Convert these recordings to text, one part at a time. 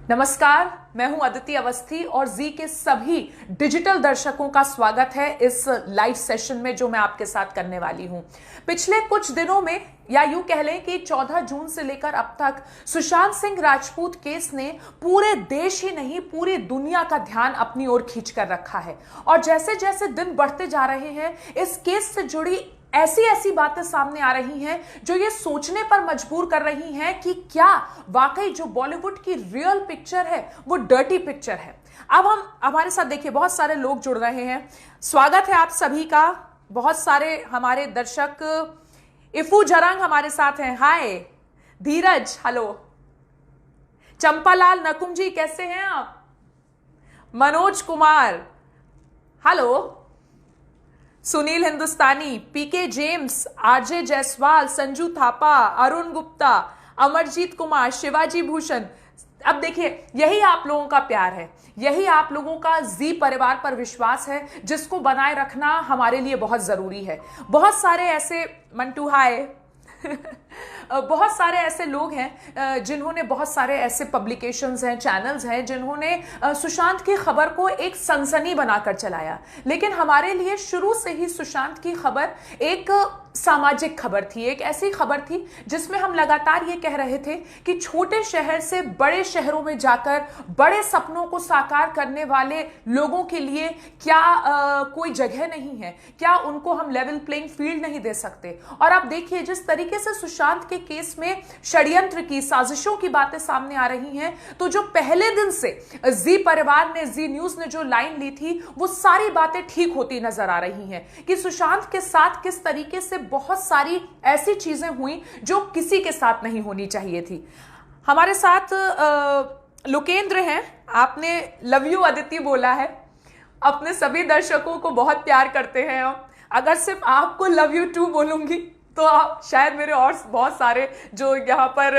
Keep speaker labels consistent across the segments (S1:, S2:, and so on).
S1: नमस्कार, मैं हूं अदिति अवस्थी और जी के सभी डिजिटल दर्शकों का स्वागत है इस लाइव सेशन में जो मैं आपके साथ करने वाली हूं। पिछले कुछ दिनों में या यूं कह लें कि 14 जून से लेकर अब तक सुशांत सिंह राजपूत केस ने पूरे देश ही नहीं पूरी दुनिया का ध्यान अपनी ओर खींच कर रखा है। और जैसे जैसे दिन बढ़ते जा रहे हैं, इस केस से जुड़ी ऐसी ऐसी बातें सामने आ रही हैं जो ये सोचने पर मजबूर कर रही हैं कि क्या वाकई जो बॉलीवुड की रियल पिक्चर है वो डर्टी पिक्चर है। अब हम हमारे साथ देखिए बहुत सारे लोग जुड़ रहे हैं। स्वागत है आप सभी का। बहुत सारे हमारे दर्शक, इफू जरंग हमारे साथ हैं, हाय। धीरज, हेलो। चंपालाल नकुम जी, कैसे हैं आप? मनोज कुमार, हेलो। सुनील हिंदुस्तानी, पीके जेम्स, आरजे जायसवाल, संजू थापा, अरुण गुप्ता, अमरजीत कुमार, शिवाजी भूषण। अब देखिए, यही आप लोगों का प्यार है, यही आप लोगों का जी परिवार पर विश्वास है जिसको बनाए रखना हमारे लिए बहुत जरूरी है। बहुत सारे ऐसे मंटू, हाय। बहुत सारे ऐसे लोग हैं जिन्होंने, बहुत सारे ऐसे पब्लिकेशंस हैं, चैनल्स हैं जिन्होंने सुशांत की खबर को एक सनसनी बनाकर चलाया। लेकिन हमारे लिए शुरू से ही सुशांत की खबर एक सामाजिक खबर थी, एक ऐसी खबर थी जिसमें हम लगातार ये कह रहे थे कि छोटे शहर से बड़े शहरों में जाकर बड़े सपनों को साकार करने वाले लोगों के लिए क्या कोई जगह नहीं है, क्या उनको हम लेवल प्लेइंग फील्ड नहीं दे सकते। और अब देखिए, जिस तरीके से सुशांत के केस में षड्यंत्र की, साजिशों की बातें सामने आ रही हैं, तो जो पहले दिन से जी परिवार ने, जी न्यूज ने जो लाइन ली थी, वो सारी बातें ठीक होती नजर आ रही हैं कि सुशांत के साथ किस तरीके से बहुत सारी ऐसी चीजें हुई जो किसी के साथ नहीं होनी चाहिए थी। हमारे साथ लोकेंद्र हैं। आपने लव यू अदिति बोला है, अपने सभी दर्शकों को बहुत प्यार करते हैं। अगर सिर्फ आपको लव यू टू बोलूंगी तो आप शायद मेरे और बहुत सारे जो यहाँ पर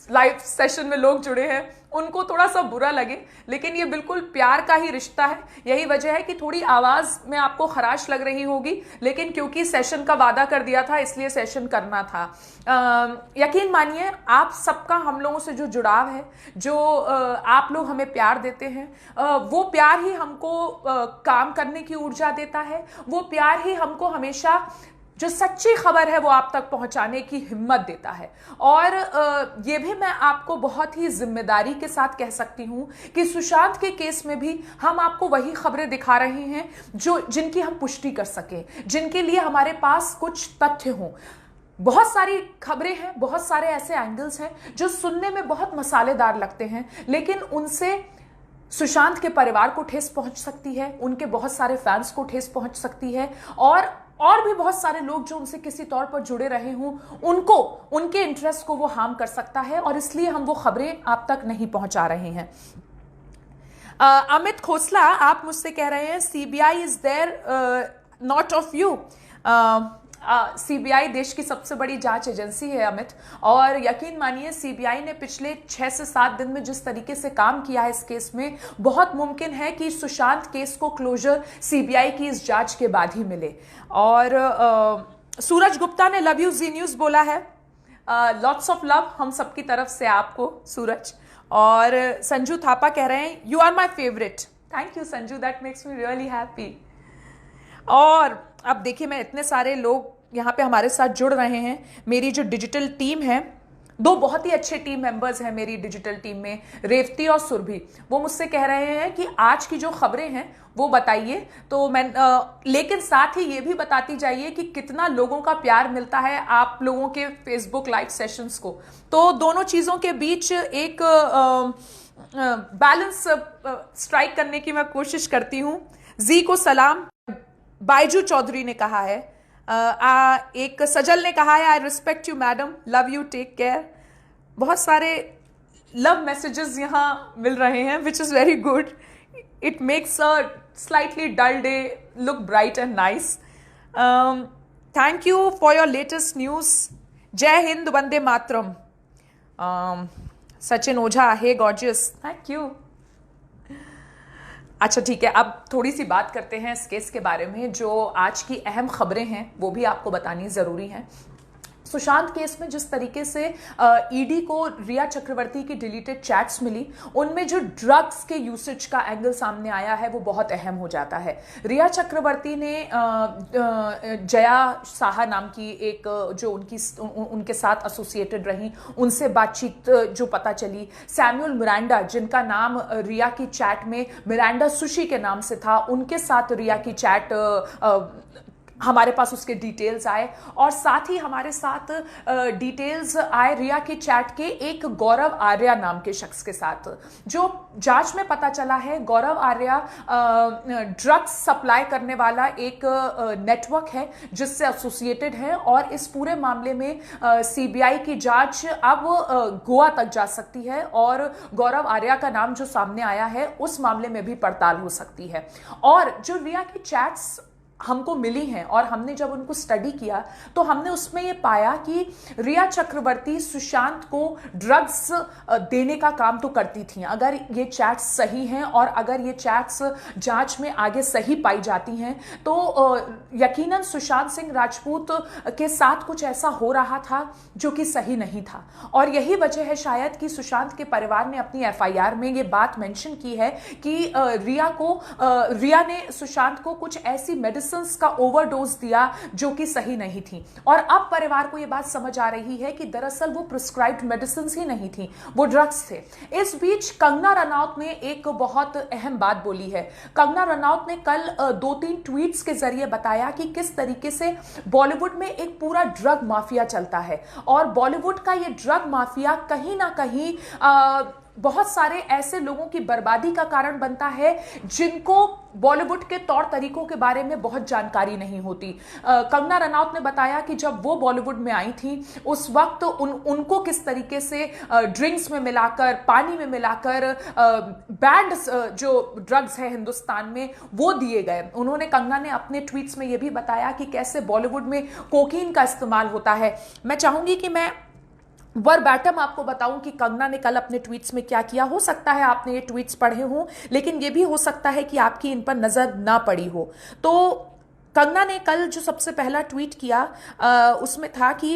S1: लाइव सेशन में लोग जुड़े हैं उनको थोड़ा सा बुरा लगे, लेकिन ये बिल्कुल प्यार का ही रिश्ता है। यही वजह है कि थोड़ी आवाज में आपको खराश लग रही होगी, लेकिन क्योंकि सेशन का वादा कर दिया था इसलिए सेशन करना था। यकीन मानिए, आप सबका हम लोगों से जो जुड़ाव है, जो आप लोग हमें प्यार देते हैं, वो प्यार ही हमको काम करने की ऊर्जा देता है। वो प्यार ही हमको हमेशा जो सच्ची खबर है वो आप तक पहुंचाने की हिम्मत देता है। और ये भी मैं आपको बहुत ही जिम्मेदारी के साथ कह सकती हूं कि सुशांत के केस में भी हम आपको वही खबरें दिखा रहे हैं जिनकी हम पुष्टि कर सकें, जिनके लिए हमारे पास कुछ तथ्य हों। बहुत सारी खबरें हैं, बहुत सारे ऐसे एंगल्स हैं जो सुनने में बहुत मसालेदार लगते हैं, लेकिन उनसे सुशांत के परिवार को ठेस पहुंच सकती है, उनके बहुत सारे फैंस को ठेस पहुंच सकती है, और भी बहुत सारे लोग जो उनसे किसी तौर पर जुड़े रहे हों उनको, उनके इंटरेस्ट को वो हार्म कर सकता है। और इसलिए हम वो खबरें आप तक नहीं पहुंचा रहे हैं। अमित खोसला, आप मुझसे कह रहे हैं CBI is there not of you. CBI देश की सबसे बड़ी जांच एजेंसी है अमित, और यकीन मानिए सीबीआई ने पिछले 6 से 7 दिन में जिस तरीके से काम किया है इस केस में, बहुत मुमकिन है कि सुशांत केस को क्लोजर सीबीआई की इस जांच के बाद ही मिले। और सूरज गुप्ता ने लव यू जी न्यूज बोला है। लॉट्स ऑफ लव हम सबकी तरफ से आपको सूरज। और संजू थापा कह रहे हैं you are my favourite. Thank you Sanju, that makes me really happy. और अब देखिए, मैं इतने सारे लोग यहाँ पे हमारे साथ जुड़ रहे हैं। मेरी जो डिजिटल टीम है, 2 बहुत ही अच्छे टीम मेंबर्स हैं मेरी डिजिटल टीम में, रेवती और सुरभि। वो मुझसे कह रहे हैं कि आज की जो खबरें हैं वो बताइए। तो मैं लेकिन साथ ही ये भी बताती जाइए कि कितना लोगों का प्यार मिलता है आप लोगों के फेसबुक लाइव सेशंस को। तो दोनों चीज़ों के बीच एक बैलेंस स्ट्राइक करने की मैं कोशिश करती हूँ। जी को सलाम, बायजू चौधरी ने कहा है। एक सजल ने कहा है I respect you madam, love you, take care. बहुत सारे लव मैसेजेस यहाँ मिल रहे हैं which is very good. It makes a slightly dull day look bright and nice. Thank you for your latest news. Jai Hind, Vande Mataram. Sachin Ojha, hey gorgeous, thank you. अच्छा ठीक है, अब थोड़ी सी बात करते हैं इस केस के बारे में। जो आज की अहम खबरें हैं वो भी आपको बतानी ज़रूरी हैं। सुशांत केस में जिस तरीके से ईडी को रिया चक्रवर्ती की डिलीटेड चैट्स मिली, उनमें जो ड्रग्स के यूसेज का एंगल सामने आया है वो बहुत अहम हो जाता है। रिया चक्रवर्ती ने जया साहा नाम की एक जो उनके साथ एसोसिएटेड रही, उनसे बातचीत जो पता चली, सैमुअल मिरांडा जिनका नाम रिया की चैट में मिरांडा सुशी के नाम से था, उनके साथ रिया की चैट हमारे पास उसके डिटेल्स आए, और साथ ही हमारे साथ डिटेल्स आए रिया की चैट के एक गौरव आर्या नाम के शख्स के साथ। जो जांच में पता चला है, गौरव आर्या ड्रग्स सप्लाई करने वाला एक नेटवर्क है जिससे एसोसिएटेड है, और इस पूरे मामले में सीबीआई की जांच अब गोवा तक जा सकती है, और गौरव आर्या का नाम जो सामने आया है उस मामले में भी पड़ताल हो सकती है। और जो रिया की चैट्स हमको मिली हैं और हमने जब उनको स्टडी किया तो हमने उसमें ये पाया कि रिया चक्रवर्ती सुशांत को ड्रग्स देने का काम तो करती थी। अगर ये चैट्स सही हैं और अगर ये चैट्स जांच में आगे सही पाई जाती हैं तो यकीनन सुशांत सिंह राजपूत के साथ कुछ ऐसा हो रहा था जो कि सही नहीं था, और यही वजह है शायद कि सुशांत के परिवार ने अपनी एफआईआर में ये बात मेंशन की है कि रिया ने सुशांत को कुछ ऐसी मेडिसिन का ओवरडोज दिया जो कि सही नहीं थी। और अब परिवार को यह बात समझ आ रही है कि दरअसल वो प्रिस्क्राइब्ड मेडिसिन ही नहीं थी, वो ड्रग्स थे। इस बीच कंगना रनौत ने एक बहुत अहम बात बोली है। कंगना रनौत ने कल 2-3 ट्वीट्स के जरिए बताया कि किस तरीके से बॉलीवुड में एक पूरा ड्रग माफिया चलता है, और बॉलीवुड का ये ड्रग माफिया कहीं ना कहीं बहुत सारे ऐसे लोगों की बर्बादी का कारण बनता है जिनको बॉलीवुड के तौर तरीकों के बारे में बहुत जानकारी नहीं होती। कंगना रनौत ने बताया कि जब वो बॉलीवुड में आई थी उस वक्त उनको किस तरीके से ड्रिंक्स में मिलाकर, पानी में मिलाकर बैंड जो ड्रग्स है हिंदुस्तान में वो दिए गए। उन्होंने, कंगना ने अपने ट्वीट्स में ये भी बताया कि कैसे बॉलीवुड में कोकीन का इस्तेमाल होता है। मैं चाहूंगी कि मैं वर्बैटम आपको बताऊं कि कंगना ने कल अपने ट्वीट्स में क्या किया। हो सकता है आपने ये ट्वीट्स पढ़े हों, लेकिन ये भी हो सकता है कि आपकी इन पर नजर ना पड़ी हो। तो कंगना ने कल जो सबसे पहला ट्वीट किया उसमें था कि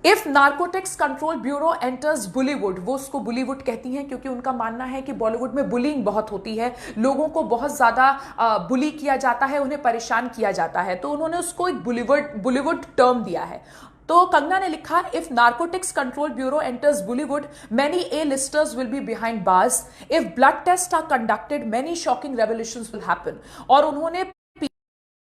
S1: if narcotics control bureau enters Bollywood, वो उसको बॉलीवुड कहती हैं क्योंकि उनका मानना है कि बॉलीवुड में बुलिंग बहुत होती है, लोगों को बहुत ज्यादा बुली किया जाता है, उन्हें परेशान किया जाता है, तो उन्होंने उसको एक बॉलीवुड टर्म दिया है। तो कंगना ने लिखा, if narcotics control bureau enters Bollywood many A listers will be behind bars, if blood test are conducted many shocking revolutions will happen. और उन्होंने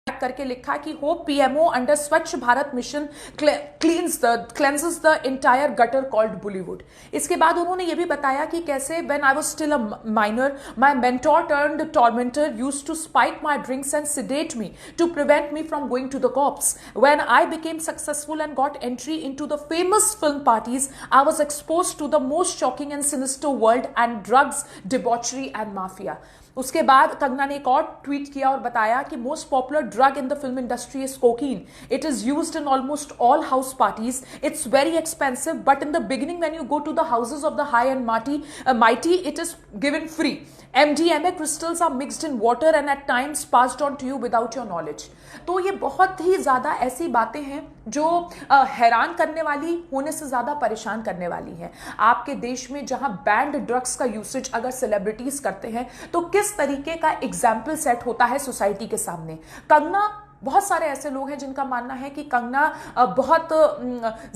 S1: करके लिखा कि hope PMO under Swachh Bharat mission cleanses the entire gutter called Bollywood. इसके बाद उन्होंने ये भी बताया कि कैसे when I was still a minor my mentor turned tormentor used to spike my drinks and sedate me to prevent me from going to the cops. When I became successful and got entry into the famous film parties, I was exposed to the most shocking and sinister world and drugs, debauchery and mafia. उसके बाद कंगना ने एक और tweet किया और बताया कि most popular drug in the film industry is cocaine. It is used in almost all house parties. It's very expensive, but in the beginning when you go to the houses of the high end mighty, it is given free. MDMA crystals are mixed in water and at times passed on to you without your knowledge. तो ये बहुत ही ज्यादा ऐसी बातें हैं जो हैरान करने वाली होने से ज्यादा परेशान करने वाली हैं. आपके देश में जहां बैंड ड्रग्स का यूसेज अगर सेलिब्रिटीज करते हैं तो किस तरीके का एग्जाम्पल सेट होता है सोसाइटी के सामने. कंगना, बहुत सारे ऐसे लोग हैं जिनका मानना है कि कंगना बहुत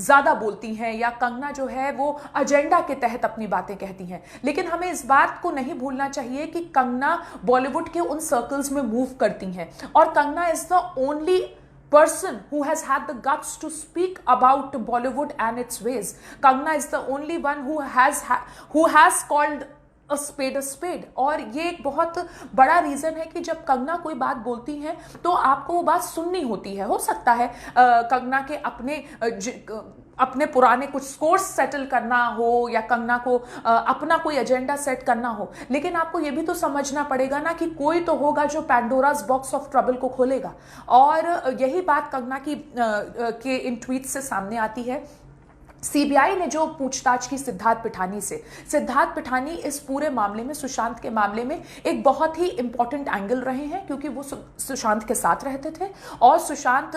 S1: ज्यादा बोलती हैं या कंगना जो है वो एजेंडा के तहत अपनी बातें कहती हैं. लेकिन हमें इस बात को नहीं भूलना चाहिए कि कंगना बॉलीवुड के उन सर्कल्स में मूव करती हैं और Kangana is the only person who has had the guts to speak about Bollywood and its ways. Kangna is the only one who has called a spade. और ये एक बहुत बड़ा रीजन है कि जब कंगना कोई बात बोलती है तो आपको वो बात सुननी होती है. हो सकता है कंगना के अपने पुराने कुछ स्कोर्स सेटल करना हो या कंगना को अपना कोई एजेंडा सेट करना हो, लेकिन आपको ये भी तो समझना पड़ेगा ना कि कोई तो होगा जो पैंडोरास बॉक्स ऑफ ट्रबल को खोलेगा. और यही बात कंगना की के इन ट्वीट से सामने आती है. सीबीआई ने जो पूछताछ की सिद्धार्थ पिठानी से, सिद्धार्थ पिठानी इस पूरे मामले में, सुशांत के मामले में एक बहुत ही इंपॉर्टेंट एंगल रहे हैं, क्योंकि वो सुशांत के साथ रहते थे और सुशांत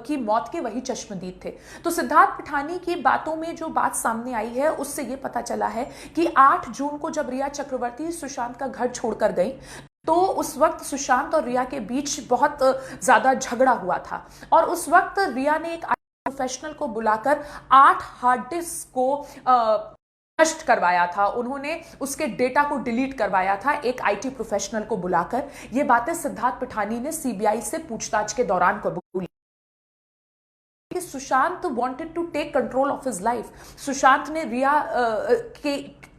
S1: की मौत के वही चश्मदीद थे। तो सिद्धार्थ पिठानी की बातों में जो बात सामने आई है उससे ये पता चला है कि 8 जून को जब रिया चक्रवर्ती सुशांत का घर छोड़कर गई तो उस वक्त सुशांत और रिया के बीच बहुत ज्यादा झगड़ा हुआ था और उस वक्त रिया ने एक प्रोफेशनल को बुलाकर 8 हार्ड डिस्क को नष्ट करवाया था। उन्होंने उसके डेटा को डिलीट करवाया था एक आईटी प्रोफेशनल को बुलाकर। ये बातें सिद्धार्थ पिठानी ने सीबीआई से पूछताछ के दौरान कबूली। Sushant wanted to take control of his life. Sushant ने रिया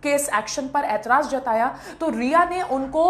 S1: के इस एक्शन पर ऐतराज जताया तो रिया ने उनको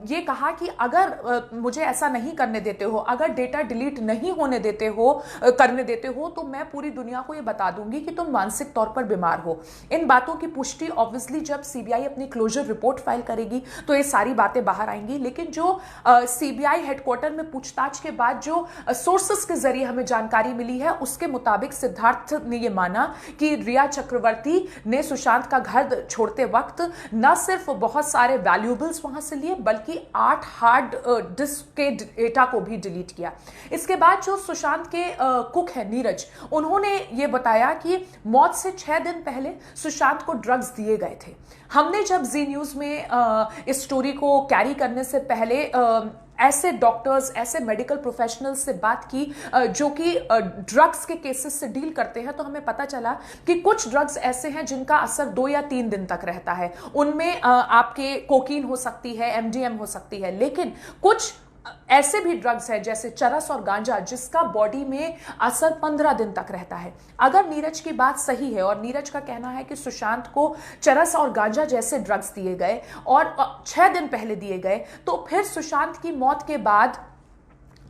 S1: ये कहा कि अगर मुझे ऐसा नहीं करने देते हो, अगर डेटा डिलीट नहीं होने देते हो, करने देते हो, तो मैं पूरी दुनिया को ये बता दूंगी कि तुम मानसिक तौर पर बीमार हो। इन बातों की पुष्टि ऑब्वियसली जब सीबीआई अपनी क्लोजर रिपोर्ट फाइल करेगी तो ये सारी बातें बाहर आएंगी। लेकिन जो सीबीआई हेडक्वार्टर में पूछताछ के बाद जो सोर्सेस के जरिए हमें जानकारी मिली है उसके मुताबिक सिद्धार्थ ने यह माना कि रिया चक्रवर्ती ने सुशांत का घर छोड़ते वक्त न सिर्फ बहुत सारे वैल्यूएबल्स वहां से लिए बल्कि 8 हार्ड डिस्क के डेटा को भी डिलीट किया। इसके बाद जो सुशांत के कुक है नीरज, उन्होंने ये बताया कि मौत से 6 दिन पहले सुशांत को ड्रग्स दिए गए थे। हमने जब जी न्यूज में इस स्टोरी को कैरी करने से पहले ऐसे डॉक्टर्स, ऐसे मेडिकल प्रोफेशनल्स से बात की जो कि ड्रग्स के केसेस से डील करते हैं, तो हमें पता चला कि कुछ ड्रग्स ऐसे हैं जिनका असर 2 या 3 दिन तक रहता है। उनमें आपके कोकीन हो सकती है, एमडीएम हो सकती है, लेकिन कुछ ऐसे भी ड्रग्स हैं जैसे चरस और गांजा जिसका बॉडी में असर 15 दिन तक रहता है। अगर नीरज की बात सही है और नीरज का कहना है कि सुशांत को चरस और गांजा जैसे ड्रग्स दिए गए और 6 दिन पहले दिए गए, तो फिर सुशांत की मौत के बाद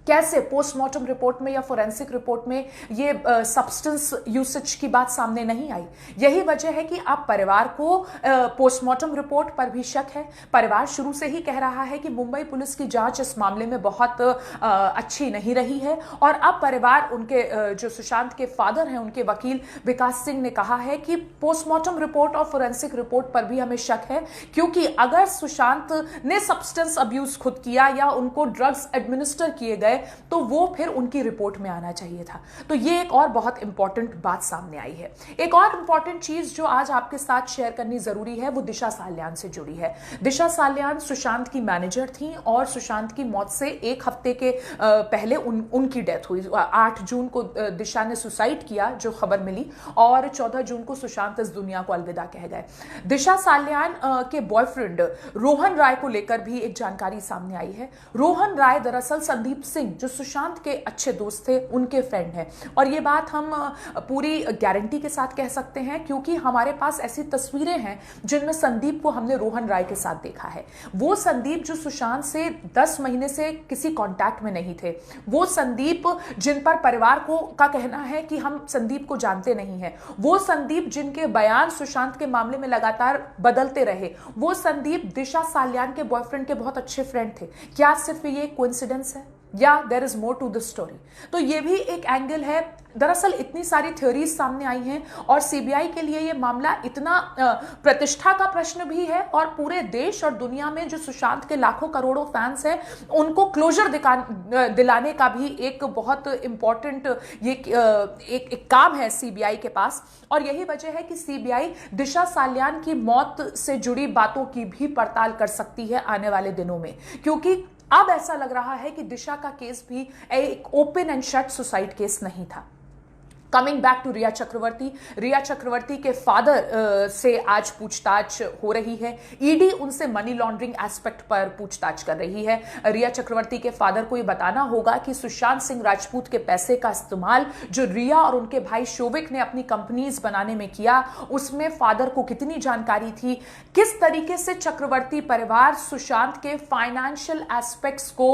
S1: कैसे पोस्टमार्टम रिपोर्ट में या फोरेंसिक रिपोर्ट में ये सब्सटेंस यूसेज की बात सामने नहीं आई। यही वजह है कि अब परिवार को पोस्टमार्टम रिपोर्ट पर भी शक है। परिवार शुरू से ही कह रहा है कि मुंबई पुलिस की जांच इस मामले में बहुत अच्छी नहीं रही है और अब परिवार, उनके जो सुशांत के फादर हैं, उनके वकील विकास सिंह ने कहा है कि पोस्टमार्टम रिपोर्ट और फोरेंसिक रिपोर्ट पर भी हमें शक है, क्योंकि अगर सुशांत ने सब्सटेंस अब्यूज खुद किया या उनको ड्रग्स एडमिनिस्टर किए गए तो वो फिर उनकी रिपोर्ट में आना चाहिए था। तो ये एक और बहुत इंपॉर्टेंट बात सामने आई है। एक और इंपॉर्टेंट चीज जो आज आपके साथ शेयर करनी जरूरी है वो दिशा साल्यान से जुड़ी है। दिशा साल्यान सुशांत की मैनेजर थी और सुशांत की मौत से 1 हफ्ते के पहले उनकी डेथ हुई। 8 जून को दिशा ने सुसाइड किया, जो खबर मिली, और 14 जून को सुशांत इस दुनिया को अलविदा कह गए। दिशा साल्यान के बॉयफ्रेंड रोहन राय को लेकर भी एक जानकारी सामने आई है। रोहन राय दरअसल संदीप सिंह जो सुशांत के अच्छे दोस्त थे उनके फ्रेंड हैं, और ये बात हम पूरी गारंटी के साथ कह सकते हैं क्योंकि हमारे पास ऐसी तस्वीरें हैं जिनमें संदीप को हमने रोहन राय के साथ देखा है। वो संदीप जो सुशांत से 10 महीने से किसी कांटेक्ट में नहीं थे, वो संदीप जिन पर परिवार का कहना है कि हम संदीप को जानते नहीं हैं, वो संदीप जिनके बयान सुशांत के मामले में लगातार बदलते रहे, वो संदीप दिशा साल्यान के बॉयफ्रेंड के बहुत अच्छे फ्रेंड थे। क्या सिर्फ ये कोइंसिडेंस है या there is more to the story? तो ये भी एक एंगल है। दरअसल इतनी सारी थ्योरीज सामने आई हैं और सीबीआई के लिए ये मामला इतना प्रतिष्ठा का प्रश्न भी है और पूरे देश और दुनिया में जो सुशांत के लाखों करोड़ों फैंस हैं उनको क्लोजर दिलाने का भी एक बहुत इंपॉर्टेंट ये एक काम है सीबीआई के पास। और यही वजह है कि सीबीआई दिशा साल्यान की मौत से जुड़ी बातों की भी पड़ताल कर सकती है आने वाले दिनों में, क्योंकि अब ऐसा लग रहा है कि दिशा का केस भी एक open and shut suicide case नहीं था। कमिंग बैक टू रिया चक्रवर्ती, रिया चक्रवर्ती के फादर से आज पूछताछ हो रही है। ईडी उनसे मनी लॉन्ड्रिंग एस्पेक्ट पर पूछताछ कर रही है। रिया चक्रवर्ती के फादर को यह बताना होगा कि सुशांत सिंह राजपूत के पैसे का इस्तेमाल जो रिया और उनके भाई शोविक ने अपनी कंपनीज बनाने में किया, उसमें फादर को कितनी जानकारी थी, किस तरीके से चक्रवर्ती परिवार सुशांत के फाइनेंशियल एस्पेक्ट्स को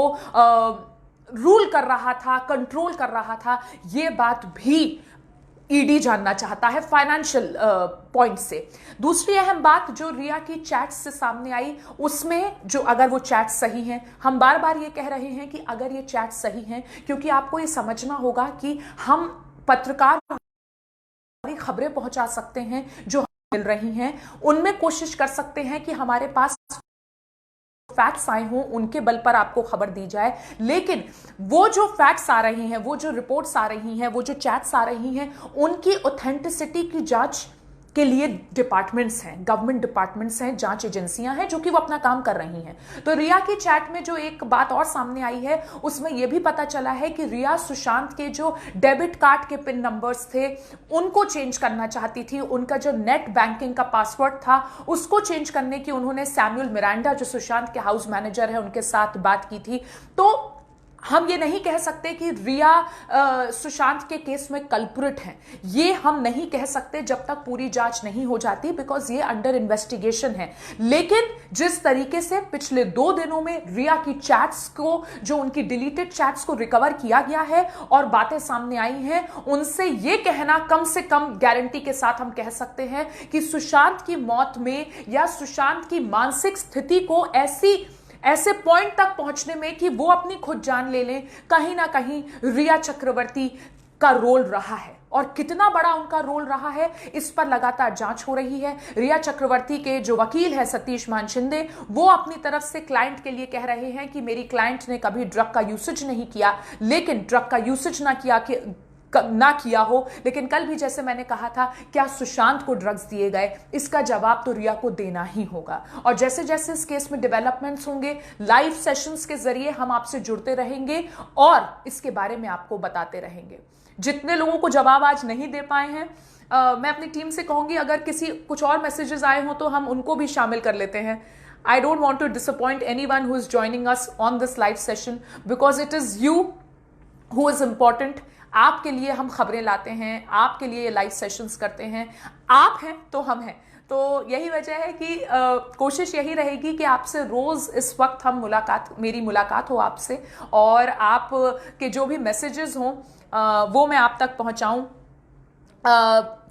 S1: रूल कर रहा था, कंट्रोल कर रहा था, यह बात भी ईडी जानना चाहता है फाइनेंशियल पॉइंट से। दूसरी अहम बात जो रिया की चैट्स से सामने आई, उसमें जो अगर वो चैट सही हैं, हम बार बार ये कह रहे हैं कि अगर ये चैट सही हैं, क्योंकि आपको ये समझना होगा कि हम पत्रकार खबरें पहुंचा सकते हैं जो मिल रही हैं, उनमें कोशिश कर सकते हैं कि हमारे पास फैक्ट्स आए हों, उनके बल पर आपको खबर दी जाए। लेकिन वो जो फैक्ट्स आ रही हैं, वो जो रिपोर्ट्स आ रही हैं, वो जो चैट्स आ रही हैं, उनकी ऑथेंटिसिटी की जांच के लिए डिपार्टमेंट्स हैं, गवर्नमेंट डिपार्टमेंट्स हैं, जांच एजेंसियां हैं जो कि वो अपना काम कर रही हैं। तो रिया की चैट में जो एक बात और सामने आई है, उसमें यह भी पता चला है कि रिया सुशांत के जो डेबिट कार्ड के पिन नंबर्स थे उनको चेंज करना चाहती थी। उनका जो नेट बैंकिंग का पासवर्ड था उसको चेंज करने की उन्होंने सैमुअल मिरांडा जो सुशांत के हाउस मैनेजर है उनके साथ बात की थी। तो हम ये नहीं कह सकते कि रिया सुशांत के केस में कल्प्रिट है, ये हम नहीं कह सकते जब तक पूरी जांच नहीं हो जाती, बिकॉज ये अंडर इन्वेस्टिगेशन है। लेकिन जिस तरीके से पिछले 2 दिनों में रिया की चैट्स को, जो उनकी डिलीटेड चैट्स को रिकवर किया गया है और बातें सामने आई हैं, उनसे ये कहना कम से कम गारंटी के साथ हम कह सकते हैं कि सुशांत की मौत में या सुशांत की मानसिक स्थिति को ऐसे पॉइंट तक पहुंचने में कि वो अपनी खुद जान ले लें, कहीं ना कहीं रिया चक्रवर्ती का रोल रहा है। और कितना बड़ा उनका रोल रहा है, इस पर लगातार जांच हो रही है। रिया चक्रवर्ती के जो वकील है सतीश मान शिंदे, वो अपनी तरफ से क्लाइंट के लिए कह रहे हैं कि मेरी क्लाइंट ने कभी ड्रग का यूसेज नहीं किया, लेकिन ड्रग का यूसेज ना किया हो, लेकिन कल भी जैसे मैंने कहा था, क्या सुशांत को ड्रग्स दिए गए, इसका जवाब तो रिया को देना ही होगा। और जैसे जैसे इस केस में डेवलपमेंट्स होंगे, लाइव सेशंस के जरिए हम आपसे जुड़ते रहेंगे और इसके बारे में आपको बताते रहेंगे। जितने लोगों को जवाब आज नहीं दे पाए हैं, मैं अपनी टीम से कहूंगी अगर कुछ और मैसेजेस आए हों तो हम उनको भी शामिल कर लेते हैं। I don't want to disappoint anyone who is joining us on this live session because it is you who is important। आपके लिए हम खबरें लाते हैं, आपके लिए लाइव सेशंस करते हैं, आप हैं तो हम हैं। तो यही वजह है कि कोशिश यही रहेगी कि आपसे रोज इस वक्त मेरी मुलाकात हो आपसे, और आप के जो भी मैसेजेस हों वो मैं आप तक पहुंचाऊं।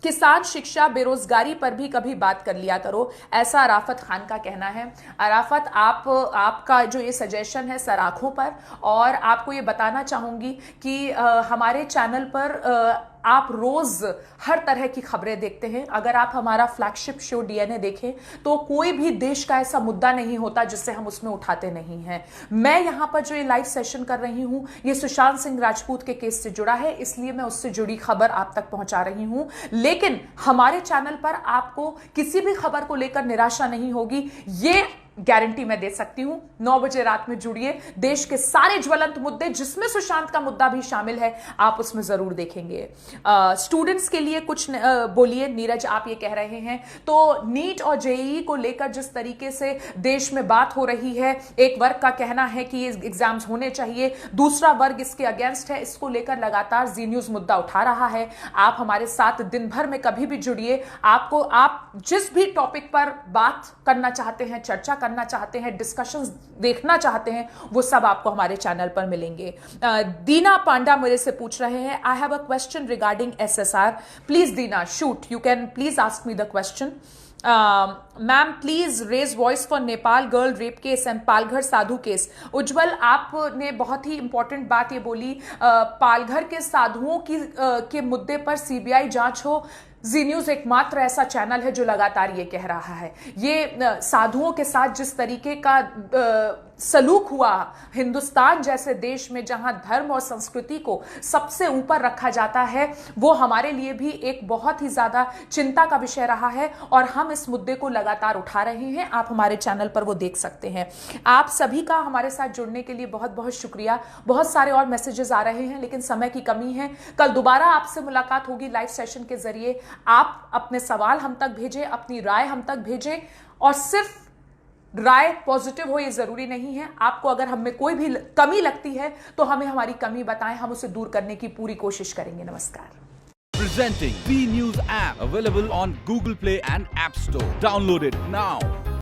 S1: किसान शिक्षा बेरोजगारी पर भी कभी बात कर लिया करो, ऐसा अराफत खान का कहना है। अराफत, आपका जो ये सजेशन है सराखों पर, और आपको ये बताना चाहूंगी कि हमारे चैनल पर आप रोज हर तरह की खबरें देखते हैं। अगर आप हमारा फ्लैगशिप शो डीएनए देखें तो कोई भी देश का ऐसा मुद्दा नहीं होता जिससे हम उसमें उठाते नहीं हैं। मैं यहां पर जो ये लाइव सेशन कर रही हूं, ये सुशांत सिंह राजपूत के केस से जुड़ा है, इसलिए मैं उससे जुड़ी खबर आप तक पहुंचा रही हूं। लेकिन हमारे चैनल पर आपको किसी भी खबर को लेकर निराशा नहीं होगी, ये गारंटी मैं दे सकती हूं। 9 बजे रात में जुड़िए, देश के सारे ज्वलंत मुद्दे जिसमें सुशांत का मुद्दा भी शामिल है आप उसमें जरूर देखेंगे। स्टूडेंट्स के लिए कुछ बोलिए नीरज, आप ये कह रहे हैं। तो नीट और जेईई को लेकर जिस तरीके से देश में बात हो रही है, एक वर्ग का कहना है कि ये एग्जाम्स होने चाहिए, दूसरा वर्ग इसके अगेंस्ट है, इसको लेकर लगातार जी न्यूज मुद्दा उठा रहा है। आप हमारे साथ दिन भर में कभी भी जुड़िए, आप जिस भी टॉपिक पर बात करना चाहते हैं, चर्चा करना चाहते हैं, डिस्कशंस देखना चाहते हैं, वो सब आपको हमारे चैनल पर मिलेंगे। दीना पांडा मेरे से पूछ रहे हैं, I have a question regarding SSR. Please Deena, shoot, you can please ask me the question. Ma'am please raise voice for Nepal girl rape case and Palghar sadhu case. Ujjwal, आपने बहुत ही इंपॉर्टेंट बात ये बोली, पालघर के साधुओं के मुद्दे पर सीबीआई जांच हो। जी न्यूज एकमात्र ऐसा चैनल है जो लगातार ये कह रहा है। ये साधुओं के साथ जिस तरीके का सलूक हुआ हिंदुस्तान जैसे देश में जहां धर्म और संस्कृति को सबसे ऊपर रखा जाता है, वो हमारे लिए भी एक बहुत ही ज्यादा चिंता का विषय रहा है, और हम इस मुद्दे को लगातार उठा रहे हैं। आप हमारे चैनल पर वो देख सकते हैं। आप सभी का हमारे साथ जुड़ने के लिए बहुत बहुत शुक्रिया। बहुत सारे और मैसेजेस आ रहे हैं लेकिन समय की कमी है। कल दोबारा आपसे मुलाकात होगी लाइव सेशन के जरिए। आप अपने सवाल हम तक भेजें, अपनी राय हम तक भेजें, और सिर्फ राय पॉजिटिव हो ये जरूरी नहीं है। आपको अगर हम में कोई भी कमी लगती है तो हमें हमारी कमी बताएं, हम उसे दूर करने की पूरी कोशिश करेंगे। नमस्कार।
S2: Presenting B News app, available on Google Play and App Store. Download it now.